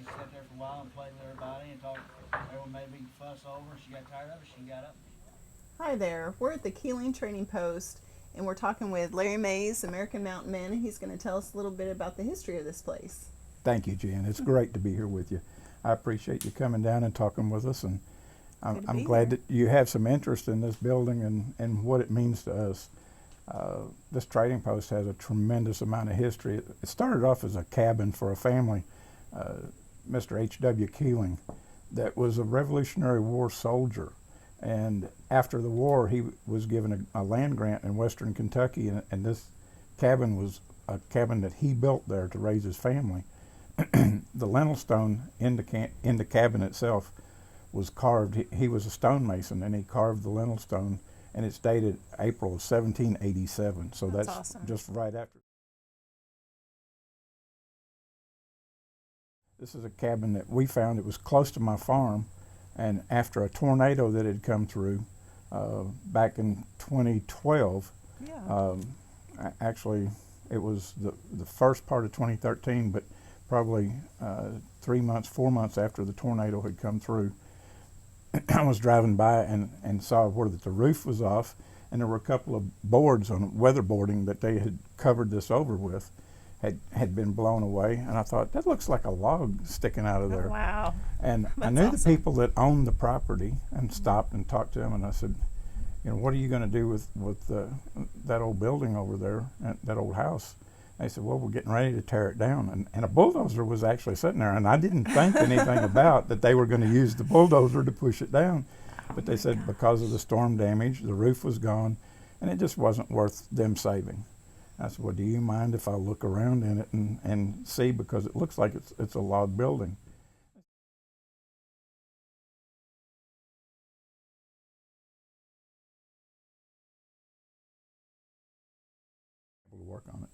She sat there for a while and played with everybody and talked. Everyone made a big fuss over her. She got tired of it. She got up. Hi there. We're at the Keeling Trading Post and we're talking with Larry Mays, American Mountain Man, and he's going to tell us a little bit about the history of this place. Thank you, Jen. It's great to be here with you. I appreciate you coming down and talking with us, and Good to I'm be glad here. that you have some interest in this building and what it means to us. This trading post has a tremendous amount of history. It started off as a cabin for a family, Mr. H.W. Keeling, that was a Revolutionary War soldier. And after the war, he was given a land grant in western Kentucky, and this cabin was a cabin that he built there to raise his family. The lintel stone in the cabin itself was carved. He was a stonemason, and he carved the lintel stone, and it's dated April of 1787. So That's that's awesome. just right after. This is a cabin that we found. It was close to my farm, and after a tornado that had come through back in 2012, Yeah. actually it was the first part of 2013, but probably 3 months, 4 months after the tornado had come through, I was driving by and saw where the roof was off, and there were a couple of boards on weatherboarding that they had covered this over with, had been blown away, and I thought, that looks like a log sticking out of Oh, there. wow. And I That's knew awesome. the people that owned the property and stopped and talked to them, and I said, what are you going to do with that old building over there, that old house? They said, well, we're getting ready to tear it down. And a bulldozer was actually sitting there, and I didn't think anything about that they were going to use the bulldozer to push it down. But they said because of the storm damage, the roof was gone, and it just wasn't worth them saving. I said, well, do you mind if I look around in it and see, because it looks like it's a log building. Able to work on it.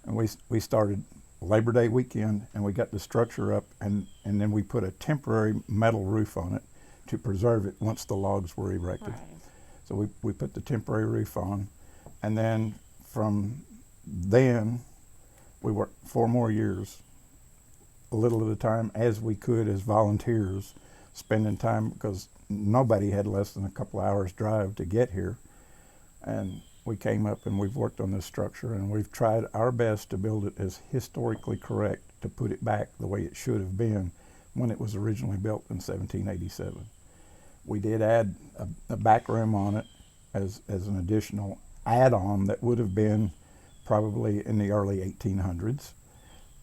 And we started Labor Day weekend, and we got the structure up, and then we put a temporary metal roof on it to preserve it once the logs were erected. Right. So we put the temporary roof on, and then from then we worked 4 more years, a little at a time, as we could as volunteers, spending time, because nobody had less than a couple hours drive to get here. And we came up and we've worked on this structure, and we've tried our best to build it as historically correct, to put it back the way it should have been when it was originally built in 1787. We did add a back room on it as an additional add-on that would have been probably in the early 1800s.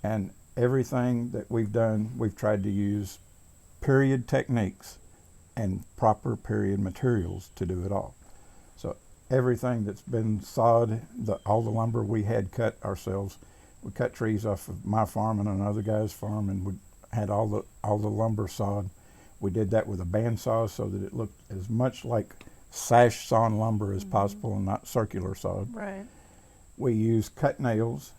And everything that we've done, we've tried to use period techniques and proper period materials to do it all. So everything that's been sawed, all the lumber we had cut ourselves. We cut trees off of my farm and another guy's farm, and we had all the lumber sawed. We did that with a bandsaw so that it looked as much like sash sawn lumber as possible, and not circular sawed. Right. We use cut nails.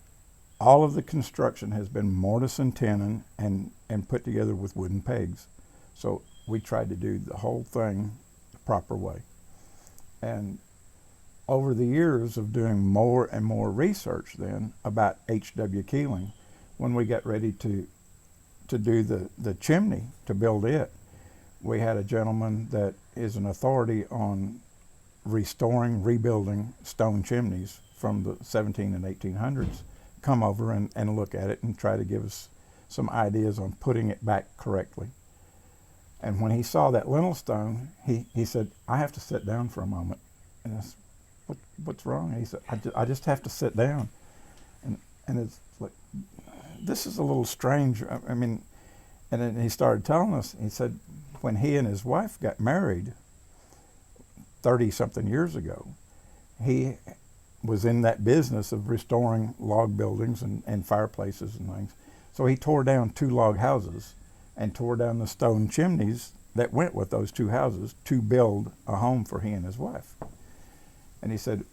All of the construction has been mortise and tenon and put together with wooden pegs. So we tried to do the whole thing the proper way. And over the years of doing more and more research then about H.W. Keeling, when we got ready to do the chimney, to build it, we had a gentleman that is an authority on rebuilding stone chimneys from the 17 and 1800s come over and look at it and try to give us some ideas on putting it back correctly. And when he saw that lintel stone, he said, I have to sit down for a moment. And I said, what's wrong? And he said, I just have to sit down. And it's like, this is a little strange. I mean, and then he started telling us, he said, when he and his wife got married 30-something years ago, he was in that business of restoring log buildings and fireplaces and things. So he tore down 2 log houses and tore down the stone chimneys that went with those 2 houses to build a home for he and his wife. And he said,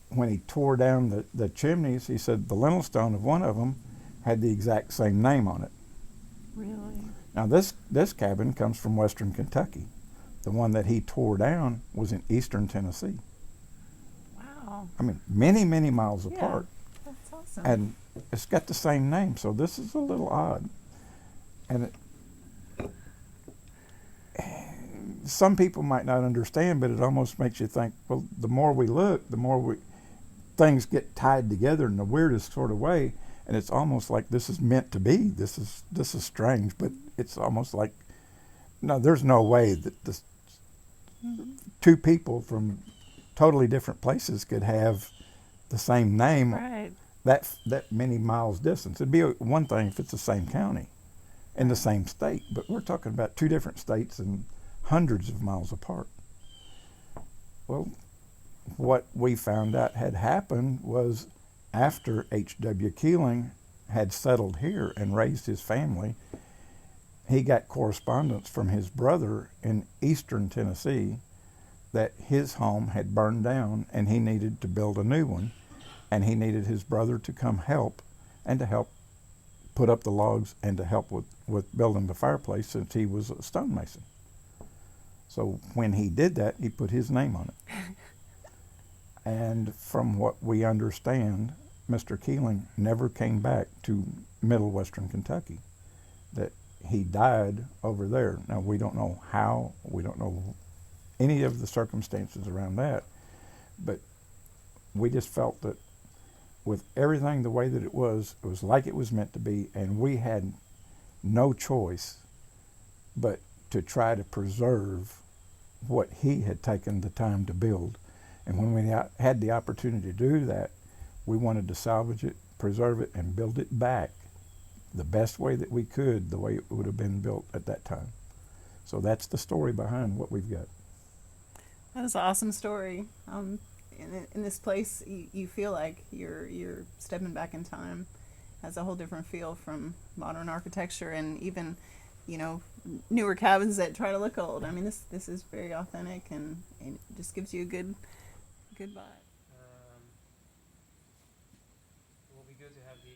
when he tore down the chimneys, he said the lintel stone of one of them had the exact same name on it. Really? Now this cabin comes from western Kentucky. The one that he tore down was in eastern Tennessee. Wow. I mean, many, many miles Yeah. apart. That's awesome. And it's got the same name, so this is a little odd. And some people might not understand, but it almost makes you think, well, the more we look, the more things get tied together in the weirdest sort of way, and it's almost like this is meant to be. This is strange, but it's almost like, no, there's no way that this two people from totally different places could have the same name Right. that many miles distance. It'd be one thing if it's the same county in the same state, but we're talking about two different states and hundreds of miles apart. Well, what we found out had happened was after H.W. Keeling had settled here and raised his family, he got correspondence from his brother in eastern Tennessee that his home had burned down and he needed to build a new one, and he needed his brother to come help and to help put up the logs and to help with building the fireplace, since he was a stonemason. So when he did that, he put his name on it. And from what we understand, Mr. Keeling never came back to middle western Kentucky, that he died over there. Now, we don't know how, we don't know any of the circumstances around that, but we just felt that with everything the way that it was like it was meant to be, and we had no choice but to try to preserve what he had taken the time to build. And when we had the opportunity to do that, we wanted to salvage it, preserve it, and build it back the best way that we could, the way it would have been built at that time. So that's the story behind what we've got. That is an awesome story. In this place, you feel like you're stepping back in time. It has a whole different feel from modern architecture and even, newer cabins that try to look old. I mean, this is very authentic and it just gives you a good vibe. It will be good to have the